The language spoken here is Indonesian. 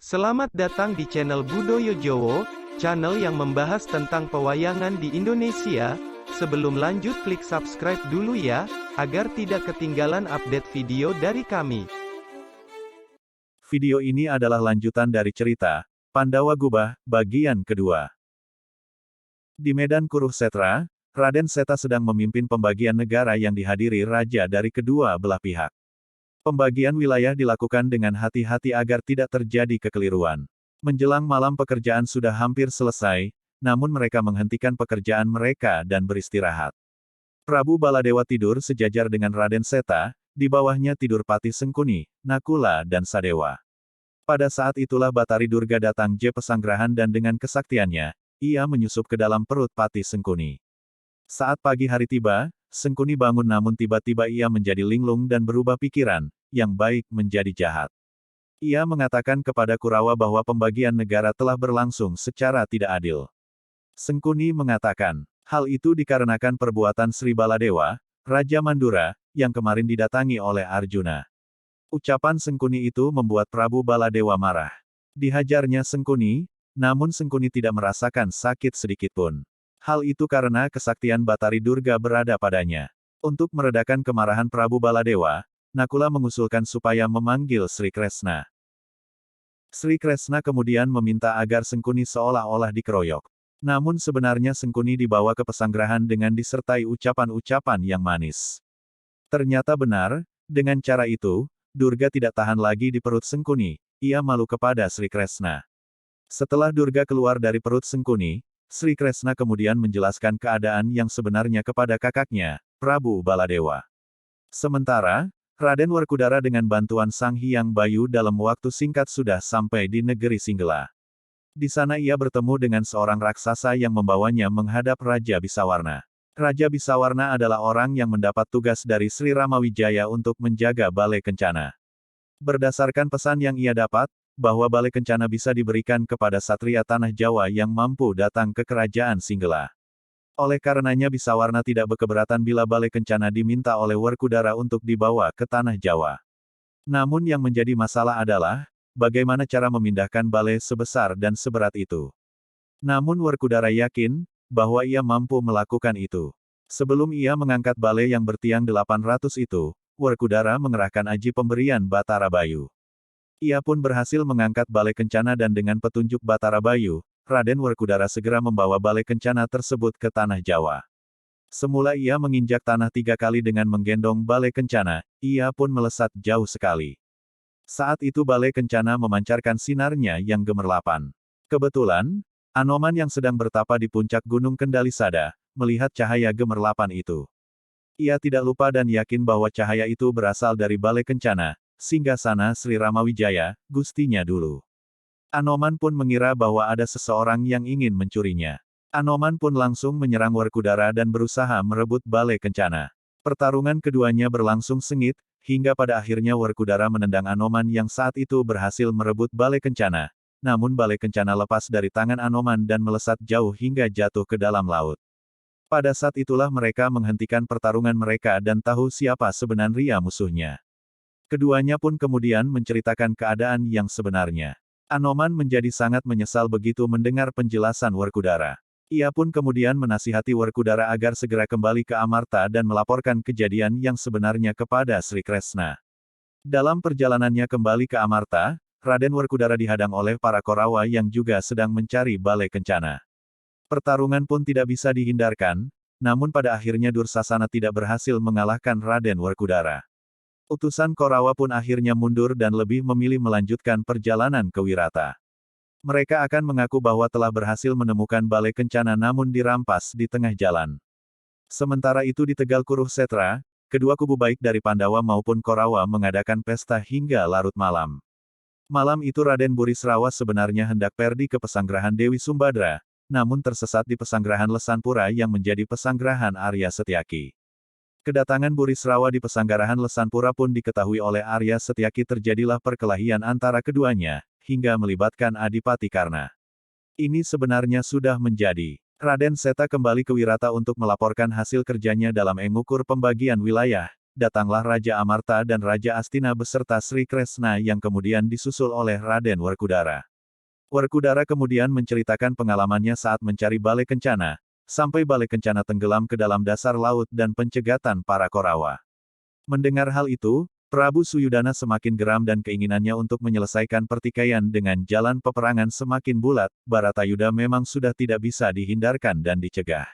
Selamat datang di channel Budoyo Jowo, channel yang membahas tentang pewayangan di Indonesia. Sebelum lanjut klik subscribe dulu ya, agar tidak ketinggalan update video dari kami. Video ini adalah lanjutan dari cerita, Pandawa Gubah, bagian kedua. Di Medan Kurukshetra, Raden Seta sedang memimpin pembagian negara yang dihadiri raja dari kedua belah pihak. Pembagian wilayah dilakukan dengan hati-hati agar tidak terjadi kekeliruan. Menjelang malam pekerjaan sudah hampir selesai, namun mereka menghentikan pekerjaan mereka dan beristirahat. Prabu Baladewa tidur sejajar dengan Raden Seta, di bawahnya tidur Patih Sengkuni, Nakula dan Sadewa. Pada saat itulah Batari Durga datang je pesanggrahan dan dengan kesaktiannya, ia menyusup ke dalam perut Patih Sengkuni. Saat pagi hari tiba, Sengkuni bangun namun tiba-tiba ia menjadi linglung dan berubah pikiran, yang baik menjadi jahat. Ia mengatakan kepada Kurawa bahwa pembagian negara telah berlangsung secara tidak adil. Sengkuni mengatakan, hal itu dikarenakan perbuatan Sri Baladewa, Raja Mandura, yang kemarin didatangi oleh Arjuna. Ucapan Sengkuni itu membuat Prabu Baladewa marah. Dihajarnya Sengkuni, namun Sengkuni tidak merasakan sakit sedikitpun. Hal itu karena kesaktian Batari Durga berada padanya. Untuk meredakan kemarahan Prabu Baladewa, Nakula mengusulkan supaya memanggil Sri Kresna. Sri Kresna kemudian meminta agar Sengkuni seolah-olah dikeroyok. Namun sebenarnya Sengkuni dibawa ke pesanggrahan dengan disertai ucapan-ucapan yang manis. Ternyata benar, dengan cara itu, Durga tidak tahan lagi di perut Sengkuni, ia malu kepada Sri Kresna. Setelah Durga keluar dari perut Sengkuni, Sri Kresna kemudian menjelaskan keadaan yang sebenarnya kepada kakaknya, Prabu Baladewa. Sementara, Raden Werkudara dengan bantuan Sang Hyang Bayu dalam waktu singkat sudah sampai di negeri Singgela. Di sana ia bertemu dengan seorang raksasa yang membawanya menghadap Raja Bisawarna. Raja Bisawarna adalah orang yang mendapat tugas dari Sri Ramawijaya untuk menjaga Balai Kencana. Berdasarkan pesan yang ia dapat, bahwa Balai Kencana bisa diberikan kepada satria tanah Jawa yang mampu datang ke kerajaan Singgela. Oleh karenanya Bisawarna tidak berkeberatan bila Balai Kencana diminta oleh Werkudara untuk dibawa ke tanah Jawa. Namun yang menjadi masalah adalah, bagaimana cara memindahkan balai sebesar dan seberat itu. Namun Werkudara yakin, bahwa ia mampu melakukan itu. Sebelum ia mengangkat balai yang bertiang 800 itu, Werkudara mengerahkan aji pemberian Batara Bayu. Ia pun berhasil mengangkat Balai Kencana dan dengan petunjuk Batara Bayu, Raden Werkudara segera membawa Balai Kencana tersebut ke tanah Jawa. Semula ia menginjak tanah 3 kali dengan menggendong Balai Kencana, ia pun melesat jauh sekali. Saat itu Balai Kencana memancarkan sinarnya yang gemerlapan. Kebetulan, Anoman yang sedang bertapa di puncak Gunung Kendalisada, melihat cahaya gemerlapan itu. Ia tidak lupa dan yakin bahwa cahaya itu berasal dari Balai Kencana, singgasana Sri Ramawijaya, gustinya dulu. Anoman pun mengira bahwa ada seseorang yang ingin mencurinya. Anoman pun langsung menyerang Werkudara dan berusaha merebut Balai Kencana. Pertarungan keduanya berlangsung sengit, hingga pada akhirnya Werkudara menendang Anoman yang saat itu berhasil merebut Balai Kencana. Namun Balai Kencana lepas dari tangan Anoman dan melesat jauh hingga jatuh ke dalam laut. Pada saat itulah mereka menghentikan pertarungan mereka dan tahu siapa sebenarnya musuhnya. Keduanya pun kemudian menceritakan keadaan yang sebenarnya. Anoman menjadi sangat menyesal begitu mendengar penjelasan Werkudara. Ia pun kemudian menasihati Werkudara agar segera kembali ke Amarta dan melaporkan kejadian yang sebenarnya kepada Sri Kresna. Dalam perjalanannya kembali ke Amarta, Raden Werkudara dihadang oleh para Korawa yang juga sedang mencari Balai Kencana. Pertarungan pun tidak bisa dihindarkan, namun pada akhirnya Dursasana tidak berhasil mengalahkan Raden Werkudara. Utusan Korawa pun akhirnya mundur dan lebih memilih melanjutkan perjalanan ke Wirata. Mereka akan mengaku bahwa telah berhasil menemukan Balai Kencana namun dirampas di tengah jalan. Sementara itu di Tegal Kurukshetra, kedua kubu baik dari Pandawa maupun Korawa mengadakan pesta hingga larut malam. Malam itu Raden Burisrawa sebenarnya hendak pergi ke pesanggrahan Dewi Sumbadra, namun tersesat di pesanggrahan Lesanpura yang menjadi pesanggrahan Arya Setyaki. Kedatangan Burisrawa di pesanggarahan Lesanpura pun diketahui oleh Arya Setyaki. Terjadilah perkelahian antara keduanya, hingga melibatkan Adipati Karna. Ini sebenarnya sudah menjadi. Raden Seta kembali ke Wirata untuk melaporkan hasil kerjanya dalam mengukur pembagian wilayah, datanglah Raja Amarta dan Raja Astina beserta Sri Kresna yang kemudian disusul oleh Raden Werkudara. Werkudara kemudian menceritakan pengalamannya saat mencari Balai Kencana, sampai Balai Kencana tenggelam ke dalam dasar laut dan pencegatan para Korawa. Mendengar hal itu, Prabu Suyudana semakin geram dan keinginannya untuk menyelesaikan pertikaian dengan jalan peperangan semakin bulat. Baratayuda memang sudah tidak bisa dihindarkan dan dicegah.